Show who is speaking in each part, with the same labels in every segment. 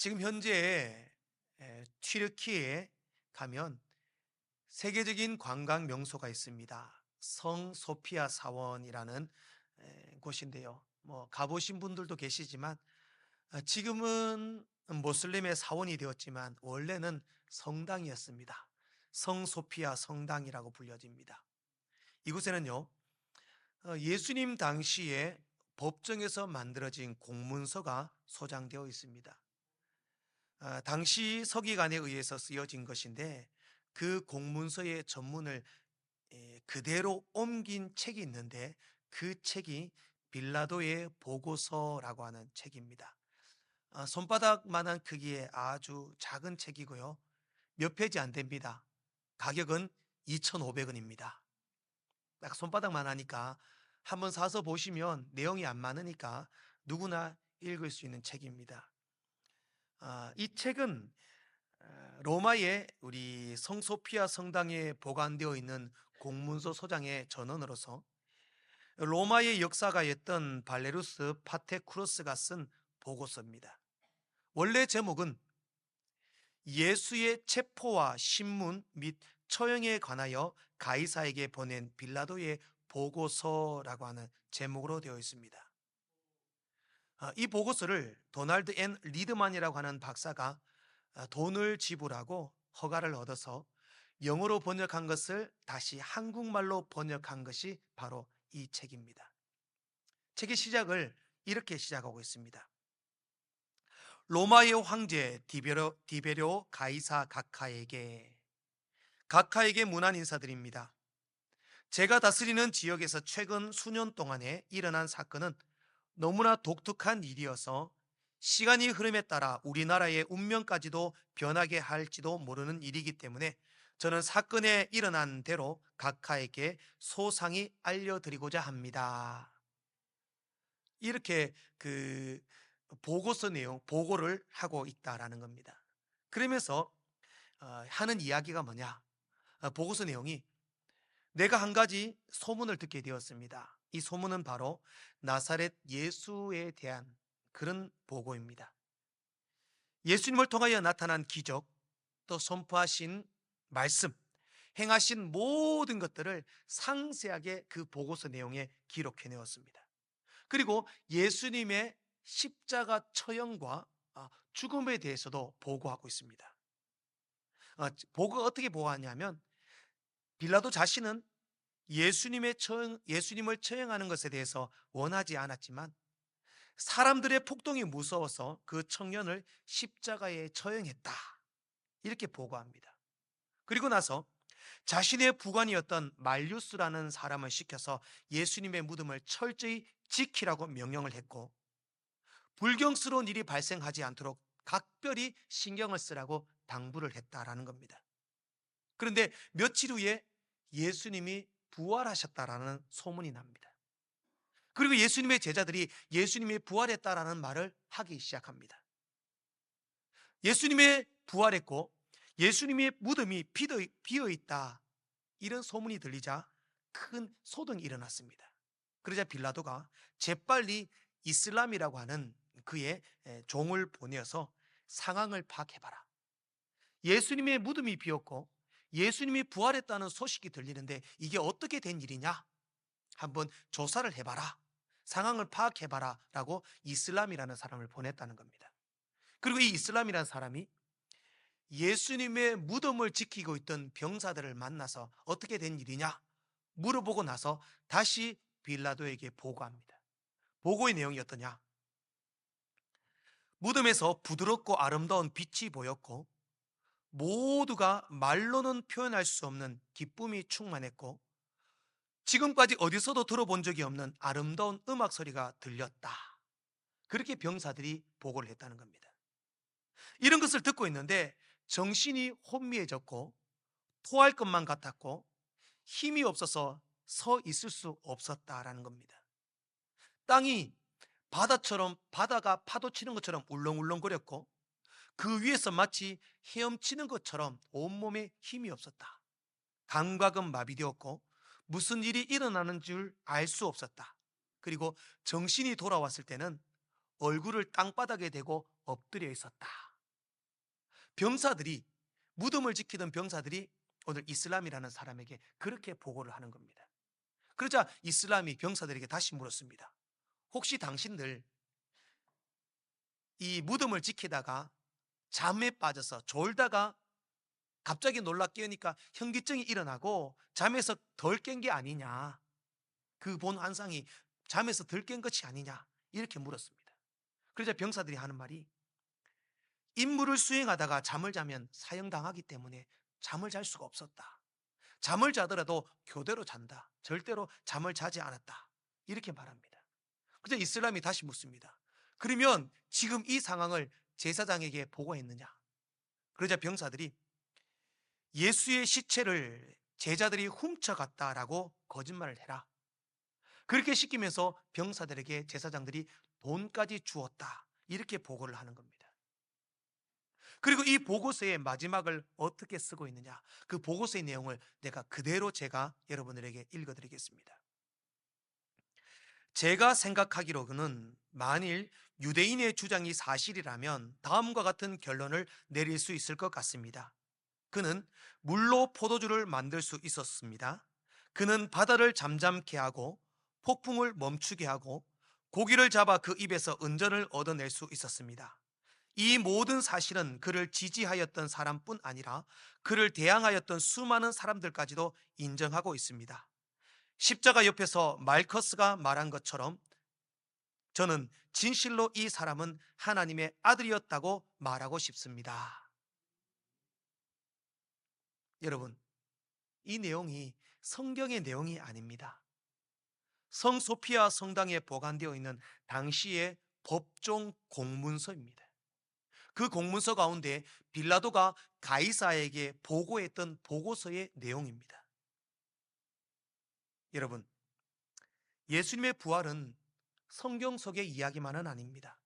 Speaker 1: 지금 현재 튀르키예에 가면 세계적인 관광 명소가 있습니다. 성 소피아 사원이라는 곳인데요. 뭐 가보신 분들도 계시지만 지금은 모슬림의 사원이 되었지만 원래는 성당이었습니다. 성 소피아 성당이라고 불려집니다. 이곳에는요, 예수님 당시에 법정에서 만들어진 공문서가 소장되어 있습니다. 당시 서기관에 의해서 쓰여진 것인데 그 공문서의 전문을 그대로 옮긴 책이 있는데 그 책이 빌라도의 보고서라고 하는 책입니다. 손바닥만한 크기의 아주 작은 책이고요. 몇 페이지 안 됩니다. 가격은 2,500원입니다. 딱 손바닥만 하니까 한번 사서 보시면 내용이 안 많으니까 누구나 읽을 수 있는 책입니다. 이 책은 로마의 우리 성소피아 성당에 보관되어 있는 공문서 소장의 전원으로서 로마의 역사가였던 발레루스 파테쿠로스가 쓴 보고서입니다. 원래 제목은 예수의 체포와 신문 및 처형에 관하여 가이사에게 보낸 빌라도의 보고서라고 하는 제목으로 되어 있습니다. 이 보고서를 도널드 앤 리드만이라고 하는 박사가 돈을 지불하고 허가를 얻어서 영어로 번역한 것을 다시 한국말로 번역한 것이 바로 이 책입니다. 책의 시작을 이렇게 시작하고 있습니다. 로마의 황제 디베료 가이사 각하에게 문안 인사드립니다. 제가 다스리는 지역에서 최근 수년 동안에 일어난 사건은 너무나 독특한 일이어서 시간이 흐름에 따라 우리나라의 운명까지도 변하게 할지도 모르는 일이기 때문에 저는 사건에 일어난 대로 각하에게 소상히 알려드리고자 합니다. 이렇게 보고서 내용, 보고를 하고 있다라는 겁니다. 그러면서 하는 이야기가 뭐냐? 보고서 내용이 내가 한 가지 소문을 듣게 되었습니다. 이 소문은 바로 나사렛 예수에 대한 그런 보고입니다. 예수님을 통하여 나타난 기적, 또 선포하신 말씀, 행하신 모든 것들을 상세하게 그 보고서 내용에 기록해 내었습니다. 그리고 예수님의 십자가 처형과 죽음에 대해서도 보고하고 있습니다. 보고가 어떻게 보고하냐면 빌라도 자신은 예수님을 처형하는 것에 대해서 원하지 않았지만 사람들의 폭동이 무서워서 그 청년을 십자가에 처형했다. 이렇게 보고합니다. 그리고 나서 자신의 부관이었던 말류스라는 사람을 시켜서 예수님의 무덤을 철저히 지키라고 명령을 했고 불경스러운 일이 발생하지 않도록 각별히 신경을 쓰라고 당부를 했다라는 겁니다. 그런데 며칠 후에 예수님이 부활하셨다라는 소문이 납니다. 그리고 예수님의 제자들이 예수님이 부활했다라는 말을 하기 시작합니다. 예수님의 부활했고 예수님의 무덤이 비어 있다, 이런 소문이 들리자 큰 소동이 일어났습니다. 그러자 빌라도가 재빨리 이슬람이라고 하는 그의 종을 보내어서 상황을 파악해봐라. 예수님의 무덤이 비었고 예수님이 부활했다는 소식이 들리는데 이게 어떻게 된 일이냐? 한번 조사를 해봐라. 상황을 파악해봐라 라고 이슬람이라는 사람을 보냈다는 겁니다. 그리고 이 이슬람이라는 사람이 예수님의 무덤을 지키고 있던 병사들을 만나서 어떻게 된 일이냐 물어보고 나서 다시 빌라도에게 보고합니다. 보고의 내용이 어떠냐? 무덤에서 부드럽고 아름다운 빛이 보였고 모두가 말로는 표현할 수 없는 기쁨이 충만했고 지금까지 어디서도 들어본 적이 없는 아름다운 음악 소리가 들렸다. 그렇게 병사들이 보고를 했다는 겁니다. 이런 것을 듣고 있는데 정신이 혼미해졌고 토할 것만 같았고 힘이 없어서 서 있을 수 없었다라는 겁니다. 땅이 바다가 파도 치는 것처럼 울렁울렁거렸고 그 위에서 마치 헤엄치는 것처럼 온몸에 힘이 없었다. 감각은 마비되었고 무슨 일이 일어나는 줄 알 수 없었다. 그리고 정신이 돌아왔을 때는 얼굴을 땅바닥에 대고 엎드려 있었다. 병사들이, 무덤을 지키던 병사들이 오늘 이슬람이라는 사람에게 그렇게 보고를 하는 겁니다. 그러자 이슬람이 병사들에게 다시 물었습니다. 혹시 당신들 이 무덤을 지키다가 잠에 빠져서 졸다가 갑자기 놀라 깨우니까 현기증이 일어나고 잠에서 덜 깬 게 아니냐, 그 본 환상이 잠에서 덜 깬 것이 아니냐, 이렇게 물었습니다. 그러자 병사들이 하는 말이, 임무를 수행하다가 잠을 자면 사형당하기 때문에 잠을 잘 수가 없었다. 잠을 자더라도 교대로 잔다. 절대로 잠을 자지 않았다. 이렇게 말합니다. 그래서 이슬람이 다시 묻습니다. 그러면 지금 이 상황을 제사장에게 보고했느냐? 그러자 병사들이 예수의 시체를 제자들이 훔쳐갔다라고 거짓말을 해라. 그렇게 시키면서 병사들에게 제사장들이 돈까지 주었다. 이렇게 보고를 하는 겁니다. 그리고 이 보고서의 마지막을 어떻게 쓰고 있느냐, 그 보고서의 내용을 내가 그대로 제가 여러분들에게 읽어드리겠습니다. 제가 생각하기로는 만일 유대인의 주장이 사실이라면 다음과 같은 결론을 내릴 수 있을 것 같습니다. 그는 물로 포도주를 만들 수 있었습니다. 그는 바다를 잠잠케 하고 폭풍을 멈추게 하고 고기를 잡아 그 입에서 은전을 얻어낼 수 있었습니다. 이 모든 사실은 그를 지지하였던 사람뿐 아니라 그를 대항하였던 수많은 사람들까지도 인정하고 있습니다. 십자가 옆에서 말커스가 말한 것처럼 저는 진실로 이 사람은 하나님의 아들이었다고 말하고 싶습니다. 여러분, 이 내용이 성경의 내용이 아닙니다. 성소피아 성당에 보관되어 있는 당시의 법정 공문서입니다. 그 공문서 가운데 빌라도가 가이사에게 보고했던 보고서의 내용입니다. 여러분, 예수님의 부활은 성경 속의 이야기만은 아닙니다.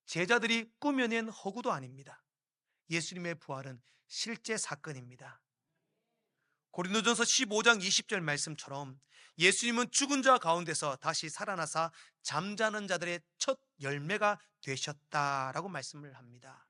Speaker 1: 제자들이 꾸며낸 허구도 아닙니다. 예수님의 부활은 실제 사건입니다. 고린도전서 15장 20절 말씀처럼 예수님은 죽은 자 가운데서 다시 살아나사 잠자는 자들의 첫 열매가 되셨다라고 말씀을 합니다.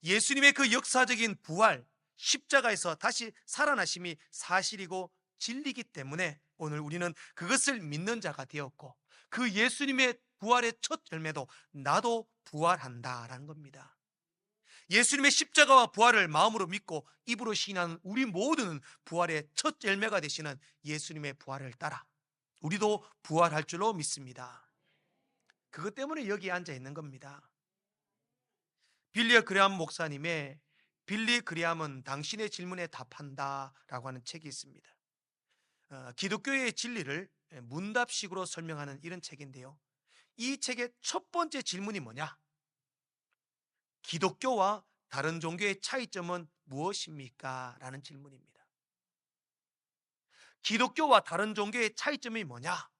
Speaker 1: 예수님의 그 역사적인 부활, 십자가에서 다시 살아나심이 사실이고 진리이기 때문에 오늘 우리는 그것을 믿는 자가 되었고, 그 예수님의 부활의 첫 열매도 나도 부활한다라는 겁니다. 예수님의 십자가와 부활을 마음으로 믿고 입으로 시인하는 우리 모두는 부활의 첫 열매가 되시는 예수님의 부활을 따라 우리도 부활할 줄로 믿습니다. 그것 때문에 여기 앉아 있는 겁니다. 빌리 그레함 목사님의 빌리 그레함은 당신의 질문에 답한다 라고 하는 책이 있습니다. 기독교의 진리를 문답식으로 설명하는 이런 책인데요, 이 책의 첫 번째 질문이 뭐냐? 기독교와 다른 종교의 차이점은 무엇입니까? 라는 질문입니다. 기독교와 다른 종교의 차이점이 뭐냐?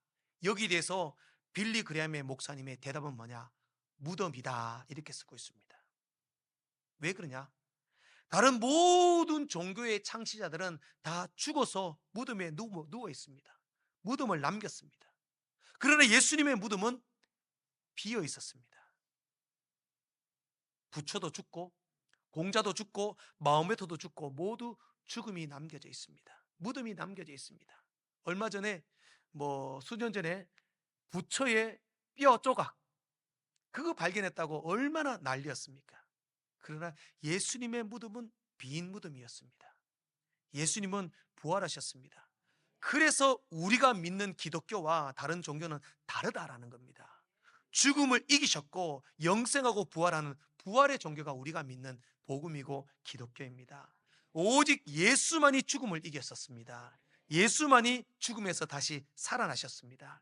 Speaker 1: 여기에 대해서 빌리 그레함의 목사님의 대답은 뭐냐? 무덤이다, 이렇게 쓰고 있습니다. 왜 그러냐? 다른 모든 종교의 창시자들은 다 죽어서 무덤에 누워 있습니다. 무덤을 남겼습니다. 그러나 예수님의 무덤은 비어 있었습니다. 부처도 죽고 공자도 죽고 마호메트도 죽고 모두 죽음이 남겨져 있습니다. 무덤이 남겨져 있습니다. 얼마 전에 수년 전에 부처의 뼈 조각, 그거 발견했다고 얼마나 난리였습니까? 그러나 예수님의 무덤은 빈 무덤이었습니다. 예수님은 부활하셨습니다. 그래서 우리가 믿는 기독교와 다른 종교는 다르다라는 겁니다. 죽음을 이기셨고 영생하고 부활하는 부활의 종교가 우리가 믿는 복음이고 기독교입니다. 오직 예수만이 죽음을 이겼었습니다. 예수만이 죽음에서 다시 살아나셨습니다.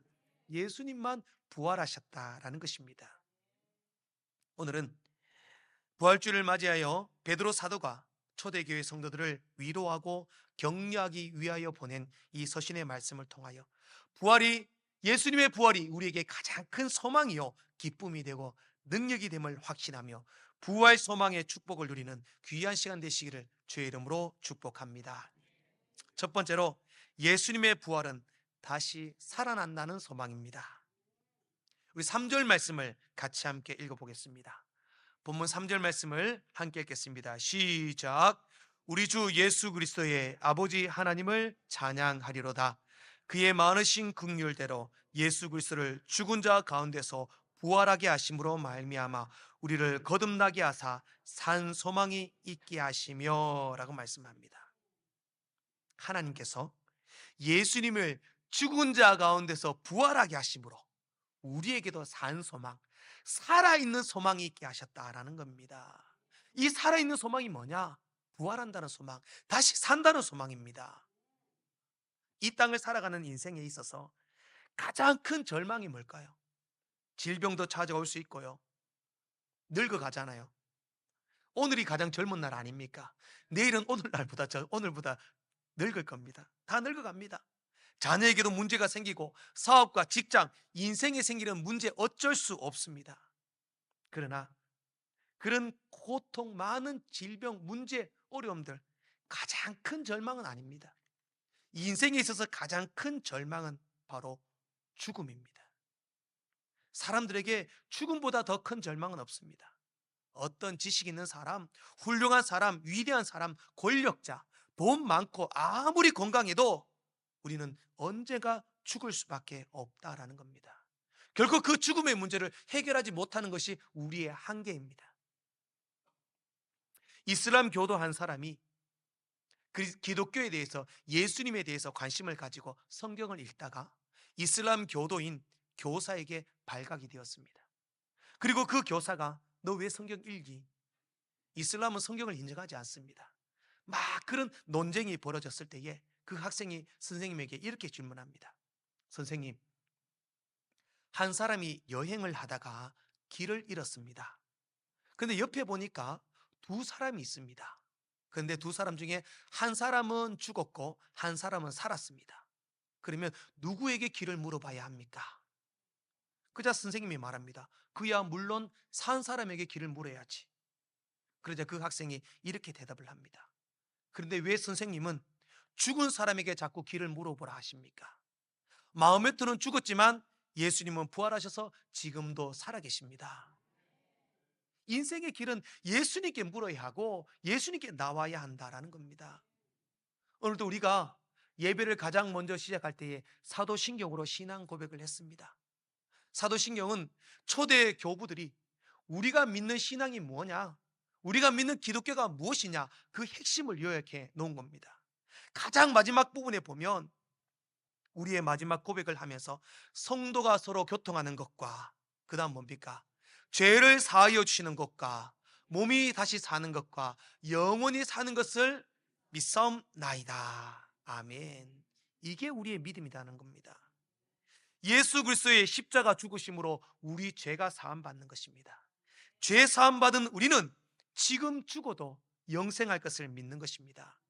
Speaker 1: 예수님만 부활하셨다라는 것입니다. 오늘은 부활주를 맞이하여 베드로 사도가 초대교회 성도들을 위로하고 격려하기 위하여 보낸 이 서신의 말씀을 통하여 예수님의 부활이 우리에게 가장 큰 소망이요 기쁨이 되고 능력이 됨을 확신하며 부활 소망의 축복을 누리는 귀한 시간 되시기를 주의 이름으로 축복합니다. 첫 번째로, 예수님의 부활은 다시 살아난다는 소망입니다. 우리 3절 말씀을 같이 함께 읽어보겠습니다. 본문 3절 말씀을 함께 읽겠습니다. 시작. 우리 주 예수 그리스도의 아버지 하나님을 찬양하리로다. 그의 많으신 긍휼대로 예수 그리스도를 죽은 자 가운데서 부활하게 하심으로 말미암아 우리를 거듭나게 하사 산 소망이 있게 하시며 라고 말씀합니다. 하나님께서 예수님을 죽은 자 가운데서 부활하게 하심으로 우리에게도 산 소망, 살아있는 소망이 있게 하셨다라는 겁니다. 이 살아있는 소망이 뭐냐? 부활한다는 소망, 다시 산다는 소망입니다. 이 땅을 살아가는 인생에 있어서 가장 큰 절망이 뭘까요? 질병도 찾아올 수 있고요. 늙어가잖아요. 오늘이 가장 젊은 날 아닙니까? 내일은 오늘보다 늙을 겁니다. 다 늙어갑니다. 자녀에게도 문제가 생기고 사업과 직장, 인생에 생기는 문제 어쩔 수 없습니다. 그러나 그런 고통, 많은 질병, 문제, 어려움들 가장 큰 절망은 아닙니다. 인생에 있어서 가장 큰 절망은 바로 죽음입니다. 사람들에게 죽음보다 더 큰 절망은 없습니다. 어떤 지식 있는 사람, 훌륭한 사람, 위대한 사람, 권력자, 돈 많고 아무리 건강해도 우리는 언제가 죽을 수밖에 없다라는 겁니다. 결국 그 죽음의 문제를 해결하지 못하는 것이 우리의 한계입니다. 이슬람 교도 한 사람이 기독교에 대해서, 예수님에 대해서 관심을 가지고 성경을 읽다가 이슬람 교도인 교사에게 발각이 되었습니다. 그리고 그 교사가 너 왜 성경 읽기? 이슬람은 성경을 인정하지 않습니다. 막 그런 논쟁이 벌어졌을 때에 그 학생이 선생님에게 이렇게 질문합니다. 선생님, 한 사람이 여행을 하다가 길을 잃었습니다. 근데 옆에 보니까 두 사람이 있습니다. 그런데 두 사람 중에 한 사람은 죽었고 한 사람은 살았습니다. 그러면 누구에게 길을 물어봐야 합니까? 그자 선생님이 말합니다. 그야 물론 산 사람에게 길을 물어야지. 그러자 그 학생이 이렇게 대답을 합니다. 그런데 왜 선생님은 죽은 사람에게 자꾸 길을 물어보라 하십니까? 마음에서는 죽었지만 예수님은 부활하셔서 지금도 살아계십니다. 인생의 길은 예수님께 물어야 하고 예수님께 나와야 한다라는 겁니다. 오늘도 우리가 예배를 가장 먼저 시작할 때에 사도신경으로 신앙 고백을 했습니다. 사도신경은 초대 교부들이 우리가 믿는 신앙이 뭐냐, 우리가 믿는 기독교가 무엇이냐, 그 핵심을 요약해 놓은 겁니다. 가장 마지막 부분에 보면 우리의 마지막 고백을 하면서 성도가 서로 교통하는 것과 그 다음 뭡니까? 죄를 사하여 주시는 것과 몸이 다시 사는 것과 영원히 사는 것을 믿사옵나이다. 아멘. 이게 우리의 믿음이라는 겁니다. 예수 그리스도의 십자가 죽으심으로 우리 죄가 사함받는 것입니다. 죄 사함받은 우리는 지금 죽어도 영생할 것을 믿는 것입니다.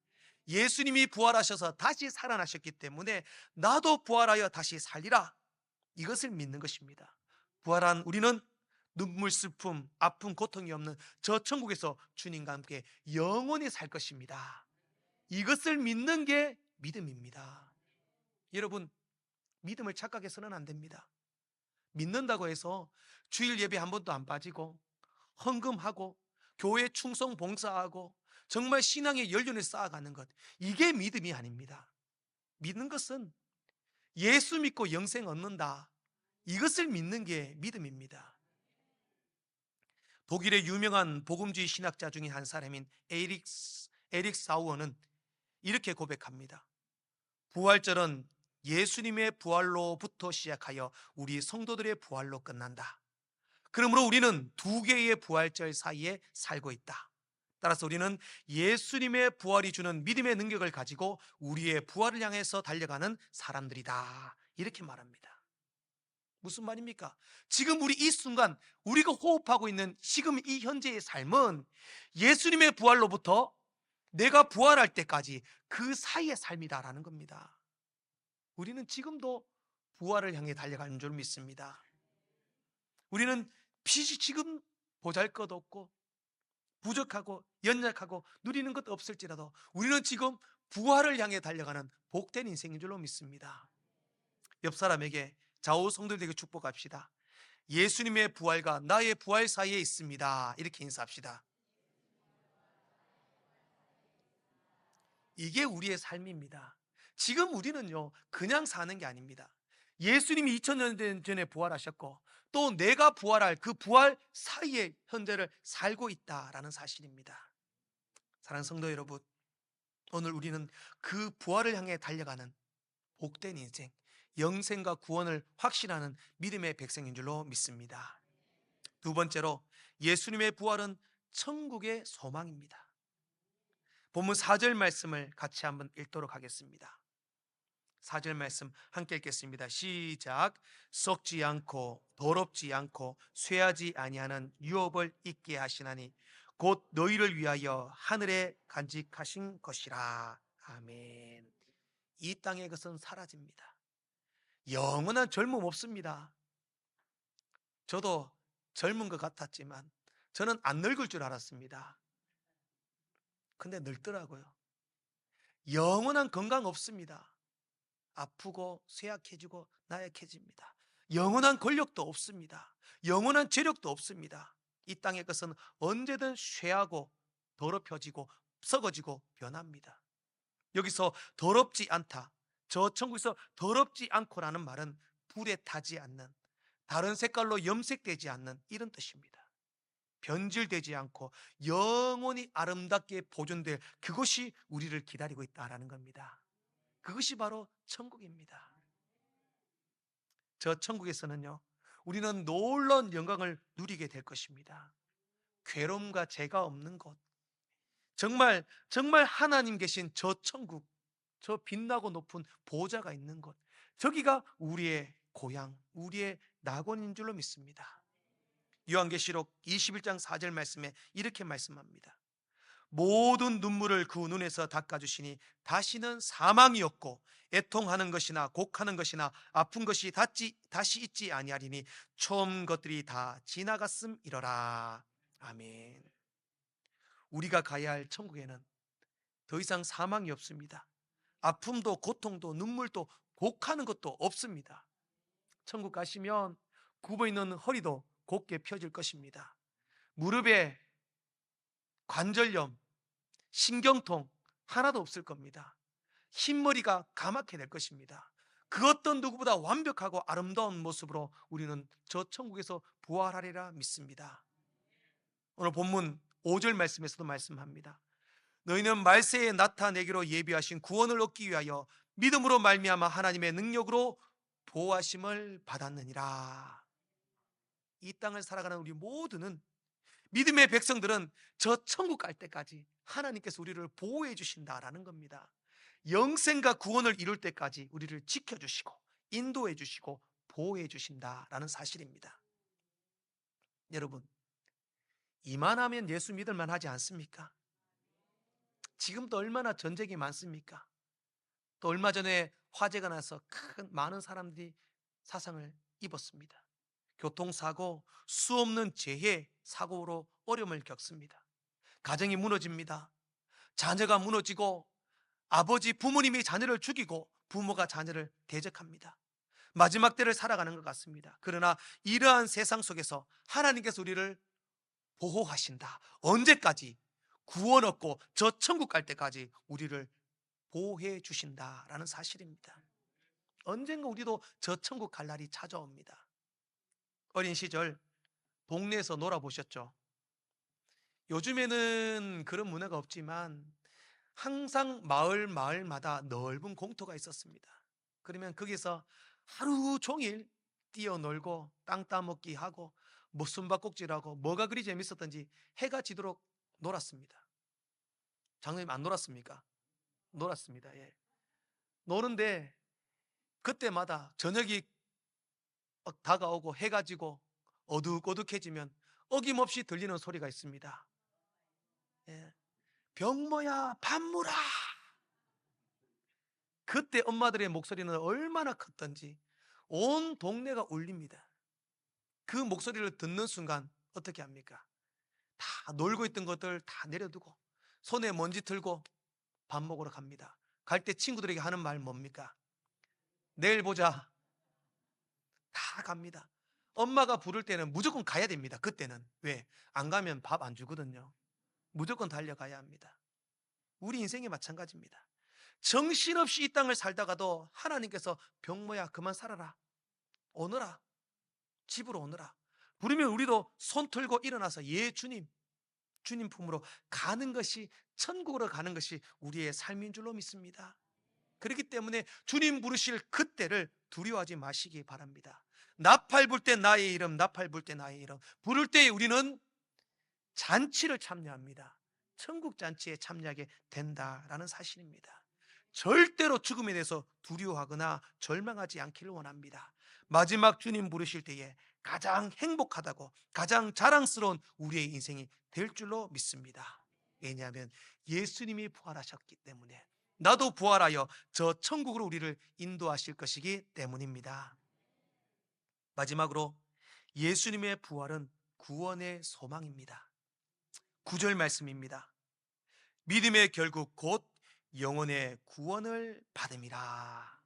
Speaker 1: 예수님이 부활하셔서 다시 살아나셨기 때문에 나도 부활하여 다시 살리라, 이것을 믿는 것입니다. 부활한 우리는 눈물, 슬픔, 아픔, 고통이 없는 저 천국에서 주님과 함께 영원히 살 것입니다. 이것을 믿는 게 믿음입니다. 여러분, 믿음을 착각해서는 안 됩니다. 믿는다고 해서 주일 예배 한 번도 안 빠지고 헌금하고 교회 충성 봉사하고 정말 신앙의 연륜을 쌓아가는 것, 이게 믿음이 아닙니다. 믿는 것은 예수 믿고 영생 얻는다, 이것을 믿는 게 믿음입니다. 독일의 유명한 복음주의 신학자 중에 한 사람인 에릭 사우어는 이렇게 고백합니다. 부활절은 예수님의 부활로부터 시작하여 우리 성도들의 부활로 끝난다. 그러므로 우리는 두 개의 부활절 사이에 살고 있다. 따라서 우리는 예수님의 부활이 주는 믿음의 능력을 가지고 우리의 부활을 향해서 달려가는 사람들이다, 이렇게 말합니다. 무슨 말입니까? 지금 우리 이 순간 우리가 호흡하고 있는 지금 이 현재의 삶은 예수님의 부활로부터 내가 부활할 때까지 그 사이의 삶이다라는 겁니다. 우리는 지금도 부활을 향해 달려가는 줄 믿습니다. 우리는 빚이 지금 보잘것없고 부족하고 연약하고 누리는 것 없을지라도 우리는 지금 부활을 향해 달려가는 복된 인생인 줄로 믿습니다. 옆 사람에게 좌우 성도들에게 축복합시다. 예수님의 부활과 나의 부활 사이에 있습니다. 이렇게 인사합시다. 이게 우리의 삶입니다. 지금 우리는요, 그냥 사는 게 아닙니다. 예수님이 2000년 전에 부활하셨고, 또 내가 부활할 그 부활 사이에 현재를 살고 있다라는 사실입니다. 사랑하는 성도 여러분, 오늘 우리는 그 부활을 향해 달려가는 복된 인생, 영생과 구원을 확신하는 믿음의 백성인 줄로 믿습니다. 두 번째로, 예수님의 부활은 천국의 소망입니다. 본문 4절 말씀을 같이 한번 읽도록 하겠습니다. 4절 말씀 함께 읽겠습니다. 시작. 썩지 않고 더럽지 않고 쇠하지 아니하는 유업을 있게 하시나니 곧 너희를 위하여 하늘에 간직하신 것이라. 아멘. 이 땅의 것은 사라집니다. 영원한 젊음 없습니다. 저도 젊은 것 같았지만 저는 안 늙을 줄 알았습니다. 근데 늙더라고요. 영원한 건강 없습니다. 아프고 쇠약해지고 나약해집니다. 영원한 권력도 없습니다. 영원한 재력도 없습니다. 이 땅의 것은 언제든 쇠하고 더럽혀지고 썩어지고 변합니다. 여기서 더럽지 않다, 저 천국에서 더럽지 않고라는 말은 불에 타지 않는, 다른 색깔로 염색되지 않는 이런 뜻입니다. 변질되지 않고 영원히 아름답게 보존될 그것이 우리를 기다리고 있다라는 겁니다. 그것이 바로 천국입니다. 저 천국에서는요, 우리는 놀라운 영광을 누리게 될 것입니다. 괴로움과 죄가 없는 곳, 정말 하나님 계신 저 천국, 저 빛나고 높은 보좌가 있는 곳, 저기가 우리의 고향, 우리의 낙원인 줄로 믿습니다. 요한계시록 21장 4절 말씀에 이렇게 말씀합니다. 모든 눈물을 그 눈에서 닦아주시니 다시는 사망이 없고 애통하는 것이나 곡하는 것이나 아픈 것이 다시 있지 아니하리니 처음 것들이 다 지나갔음이러라. 아멘. 우리가 가야 할 천국에는 더 이상 사망이 없습니다. 아픔도 고통도 눈물도 곡하는 것도 없습니다. 천국 가시면 굽어 있는 허리도 곧게 펴질 것입니다. 무릎에 관절염, 신경통 하나도 없을 겁니다. 흰머리가 까맣게 될 것입니다. 그 어떤 누구보다 완벽하고 아름다운 모습으로 우리는 저 천국에서 부활하리라 믿습니다. 오늘 본문 5절 말씀에서도 말씀합니다. 너희는 말세에 나타내기로 예비하신 구원을 얻기 위하여 믿음으로 말미암아 하나님의 능력으로 보호하심을 받았느니라. 이 땅을 살아가는 우리 모두는, 믿음의 백성들은 저 천국 갈 때까지 하나님께서 우리를 보호해 주신다라는 겁니다. 영생과 구원을 이룰 때까지 우리를 지켜주시고 인도해 주시고 보호해 주신다라는 사실입니다. 여러분, 이만하면 예수 믿을만 하지 않습니까? 지금도 얼마나 전쟁이 많습니까? 또 얼마 전에 화재가 나서 많은 사람들이 사상을 입었습니다. 교통사고, 수없는 재해, 사고로 어려움을 겪습니다. 가정이 무너집니다. 자녀가 무너지고, 아버지, 부모님이 자녀를 죽이고 부모가 자녀를 대적합니다. 마지막 때를 살아가는 것 같습니다. 그러나 이러한 세상 속에서 하나님께서 우리를 보호하신다. 언제까지? 구원 얻고 저 천국 갈 때까지 우리를 보호해 주신다라는 사실입니다. 언젠가 우리도 저 천국 갈 날이 찾아옵니다. 어린 시절 동네에서 놀아보셨죠? 요즘에는 그런 문화가 없지만 항상 마을마다 넓은 공터가 있었습니다. 그러면 거기서 하루 종일 뛰어놀고 땅 따먹기 하고 뭐 숨바꼭질하고 뭐가 그리 재밌었던지 해가 지도록 놀았습니다. 장로님 안 놀았습니까? 놀았습니다. 예. 노는데 그때마다 저녁이 다가오고 해가 지고 어둑어둑해지면 어김없이 들리는 소리가 있습니다. 예. 병모야 밥 물어. 그때 엄마들의 목소리는 얼마나 컸던지 온 동네가 울립니다. 그 목소리를 듣는 순간 어떻게 합니까? 다 놀고 있던 것들 다 내려두고 손에 먼지 들고 밥 먹으러 갑니다. 갈 때 친구들에게 하는 말 뭡니까? 내일 보자. 다 갑니다. 엄마가 부를 때는 무조건 가야 됩니다. 그때는. 왜? 안 가면 밥 안 주거든요. 무조건 달려가야 합니다. 우리 인생이 마찬가지입니다. 정신없이 이 땅을 살다가도 하나님께서 병모야 그만 살아라, 오너라, 집으로 오너라 부르면 우리도 손 틀고 일어나서 예 주님, 주님 품으로 가는 것이, 천국으로 가는 것이 우리의 삶인 줄로 믿습니다. 그렇기 때문에 주님 부르실 그때를 두려워하지 마시기 바랍니다. 나팔 불 때 나의 이름, 나팔 불 때 나의 이름 부를 때 우리는 잔치를 참여합니다. 천국 잔치에 참여하게 된다라는 사실입니다. 절대로 죽음에 대해서 두려워하거나 절망하지 않기를 원합니다. 마지막 주님 부르실 때에 가장 행복하다고, 가장 자랑스러운 우리의 인생이 될 줄로 믿습니다. 왜냐하면 예수님이 부활하셨기 때문에, 나도 부활하여 저 천국으로 우리를 인도하실 것이기 때문입니다. 마지막으로 예수님의 부활은 구원의 소망입니다. 9절 말씀입니다. 믿음의 결국 곧 영혼의 구원을 받음이라.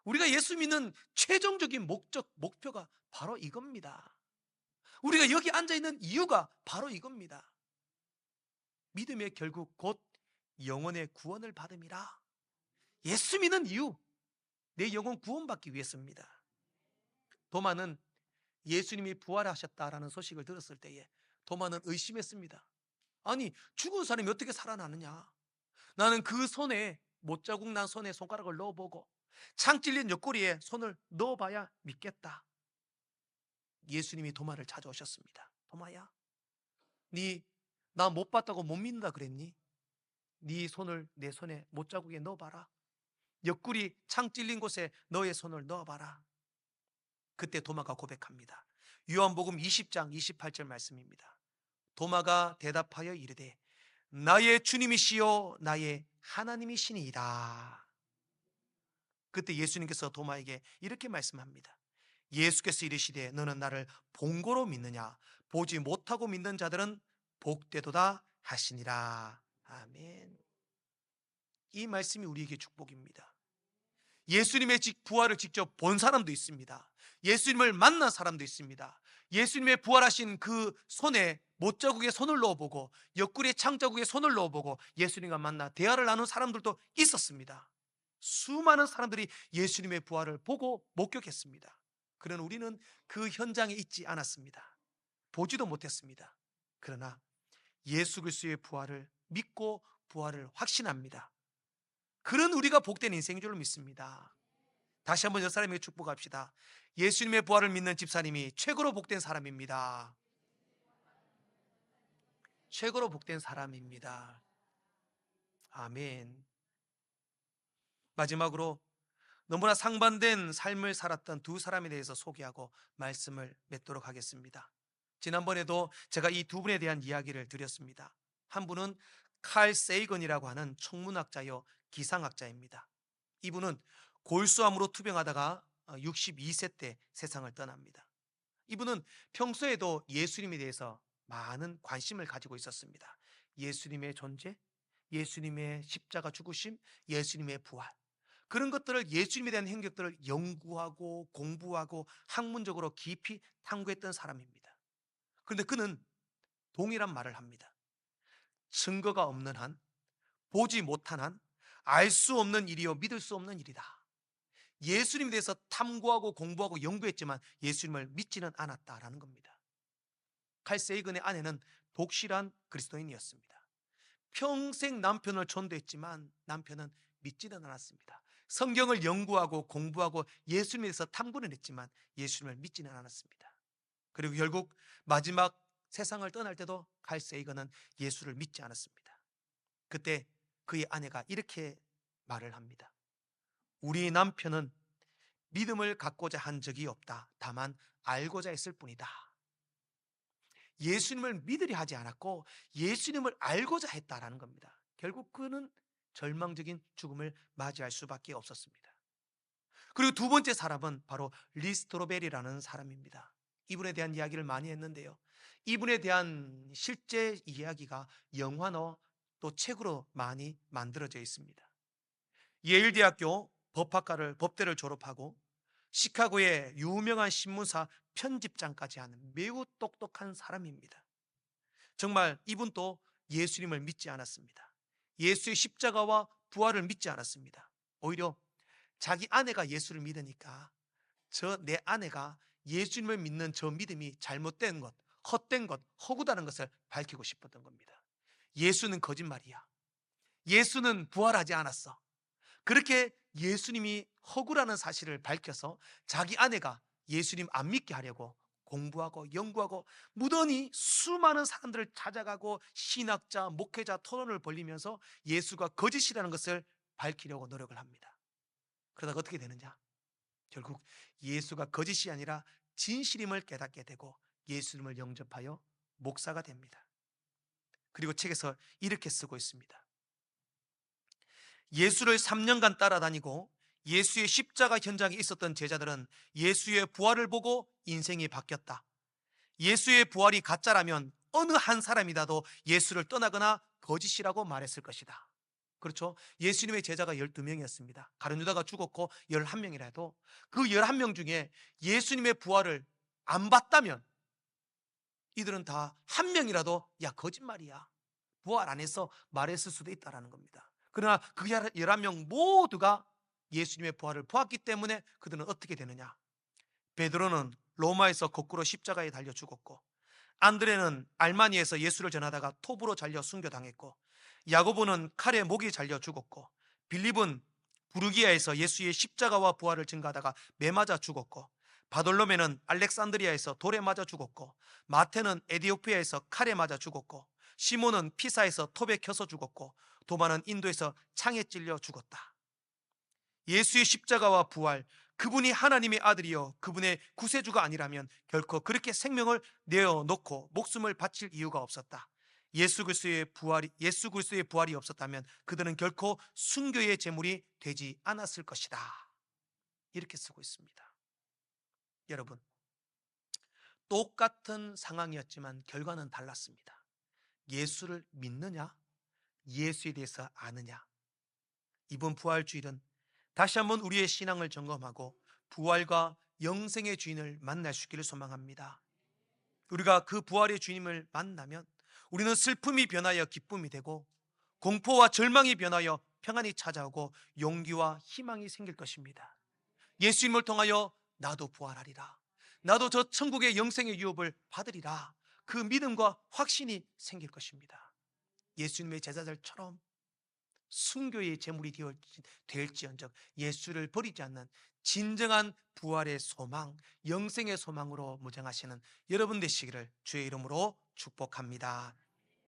Speaker 1: 우리가 예수 믿는 최종적인 목표가 바로 이겁니다. 우리가 여기 앉아있는 이유가 바로 이겁니다. 믿음의 결국 곧 영혼의 구원을 받음이라. 예수 믿는 이유, 내 영혼 구원받기 위해서입니다. 도마는 예수님이 부활하셨다라는 소식을 들었을 때에 도마는 의심했습니다. 아니, 죽은 사람이 어떻게 살아나느냐? 나는 그 손에, 못자국 난 손에 손가락을 넣어보고 창 찔린 옆구리에 손을 넣어봐야 믿겠다. 예수님이 도마를 찾아오셨습니다. 도마야, 네 나 못 봤다고 못 믿는다 그랬니? 네 손을 내 손에 못자국에 넣어봐라. 옆구리 창 찔린 곳에 너의 손을 넣어봐라. 그때 도마가 고백합니다. 요한복음 20장 28절 말씀입니다. 도마가 대답하여 이르되 나의 주님이시요 나의 하나님이시니이다. 그때 예수님께서 도마에게 이렇게 말씀합니다. 예수께서 이르시되 너는 나를 본고로 믿느냐? 보지 못하고 믿는 자들은 복되도다 하시니라. 아멘. 이 말씀이 우리에게 축복입니다. 예수님의 부활을 직접 본 사람도 있습니다. 예수님을 만난 사람도 있습니다. 예수님의 부활하신 그 손에 못자국에 손을 넣어보고 옆구리에 창자국에 손을 넣어보고 예수님과 만나 대화를 나눈 사람들도 있었습니다. 수많은 사람들이 예수님의 부활을 보고 목격했습니다. 그러나 우리는 그 현장에 있지 않았습니다. 보지도 못했습니다. 그러나 예수 그리스도의 부활을 믿고 부활을 확신합니다. 그런 우리가 복된 인생인 줄로 믿습니다. 다시 한번 여 사람에게 축복합시다. 예수님의 부활을 믿는 집사님이 최고로 복된 사람입니다. 최고로 복된 사람입니다. 아멘. 마지막으로 너무나 상반된 삶을 살았던 두 사람에 대해서 소개하고 말씀을 맺도록 하겠습니다. 지난번에도 제가 이 두 분에 대한 이야기를 드렸습니다. 한 분은 칼 세이건이라고 하는 천문학자요 기상학자입니다. 이분은 골수암으로 투병하다가 62세 때 세상을 떠납니다. 이분은 평소에도 예수님에 대해서 많은 관심을 가지고 있었습니다. 예수님의 존재, 예수님의 십자가 죽으심, 예수님의 부활, 그런 것들을, 예수님에 대한 행적들을 연구하고 공부하고 학문적으로 깊이 탐구했던 사람입니다. 그런데 그는 동일한 말을 합니다. 증거가 없는 한, 보지 못한 한, 알 수 없는 일이요 믿을 수 없는 일이다. 예수님에 대해서 탐구하고 공부하고 연구했지만 예수님을 믿지는 않았다라는 겁니다. 칼 세이건의 아내는 독실한 그리스도인이었습니다. 평생 남편을 전도했지만 남편은 믿지는 않았습니다. 성경을 연구하고 공부하고 예수님에 대해서 탐구는 했지만 예수님을 믿지는 않았습니다. 그리고 결국 마지막 세상을 떠날 때도 칼 세이건은 예수를 믿지 않았습니다. 그때 그의 아내가 이렇게 말을 합니다. 우리 남편은 믿음을 갖고자 한 적이 없다. 다만 알고자 했을 뿐이다. 예수님을 믿으려 하지 않았고 예수님을 알고자 했다라는 겁니다. 결국 그는 절망적인 죽음을 맞이할 수밖에 없었습니다. 그리고 두 번째 사람은 바로 리스토로벨이라는 사람입니다. 이분에 대한 이야기를 많이 했는데요. 이분에 대한 실제 이야기가 영화나 또 책으로 많이 만들어져 있습니다. 예일대학교 법대를 졸업하고 시카고의 유명한 신문사 편집장까지 하는 매우 똑똑한 사람입니다. 정말 이분도 예수님을 믿지 않았습니다. 예수의 십자가와 부활을 믿지 않았습니다. 오히려 자기 아내가 예수를 믿으니까 내 아내가 예수님을 믿는 저 믿음이 잘못된 것, 헛된 것, 허구다는 것을 밝히고 싶었던 겁니다. 예수는 거짓말이야. 예수는 부활하지 않았어. 그렇게 예수님이 허구라는 사실을 밝혀서 자기 아내가 예수님 안 믿게 하려고 공부하고 연구하고 무던히 수많은 사람들을 찾아가고 신학자, 목회자 토론을 벌리면서 예수가 거짓이라는 것을 밝히려고 노력을 합니다. 그러다가 어떻게 되느냐? 결국 예수가 거짓이 아니라 진실임을 깨닫게 되고 예수님을 영접하여 목사가 됩니다. 그리고 책에서 이렇게 쓰고 있습니다. 예수를 3년간 따라다니고 예수의 십자가 현장에 있었던 제자들은 예수의 부활을 보고 인생이 바뀌었다. 예수의 부활이 가짜라면 어느 한 사람이라도 예수를 떠나거나 거짓이라고 말했을 것이다. 그렇죠? 예수님의 제자가 12명이었습니다. 가룟 유다가 죽었고 11명이라도 그 11명 중에 예수님의 부활을 안 봤다면 이들은 다 한 명이라도 야 거짓말이야, 부활 안 해서 말했을 수도 있다는 겁니다. 그러나 그 11명 모두가 예수님의 부활을 보았기 때문에 그들은 어떻게 되느냐? 베드로는 로마에서 거꾸로 십자가에 달려 죽었고, 안드레는 알마니에서 예수를 전하다가 톱으로 잘려 순교당했고, 야고보는 칼에 목이 잘려 죽었고, 빌립은 부르기아에서 예수의 십자가와 부활을 증거하다가 매 맞아 죽었고, 바돌로메는 알렉산드리아에서 돌에 맞아 죽었고, 마테는 에디오피아에서 칼에 맞아 죽었고, 시몬은 피사에서 톱에 켜서 죽었고, 도마는 인도에서 창에 찔려 죽었다. 예수의 십자가와 부활, 그분이 하나님의 아들이요 그분의 구세주가 아니라면 결코 그렇게 생명을 내어놓고 목숨을 바칠 이유가 없었다. 예수 그리스도의 부활이 없었다면 그들은 결코 순교의 제물이 되지 않았을 것이다. 이렇게 쓰고 있습니다. 여러분, 똑같은 상황이었지만 결과는 달랐습니다. 예수를 믿느냐? 예수에 대해서 아느냐? 이번 부활주일은 다시 한번 우리의 신앙을 점검하고 부활과 영생의 주인을 만날 수 있기를 소망합니다. 우리가 그 부활의 주님을 만나면 우리는 슬픔이 변하여 기쁨이 되고 공포와 절망이 변하여 평안이 찾아오고 용기와 희망이 생길 것입니다. 예수님을 통하여 나도 부활하리라, 나도 저 천국의 영생의 유업을 받으리라, 그 믿음과 확신이 생길 것입니다. 예수님의 제자들처럼 순교의 제물이 될지언정 예수를 버리지 않는 진정한 부활의 소망, 영생의 소망으로 무장하시는 여러분 되시기를 주의 이름으로 축복합니다.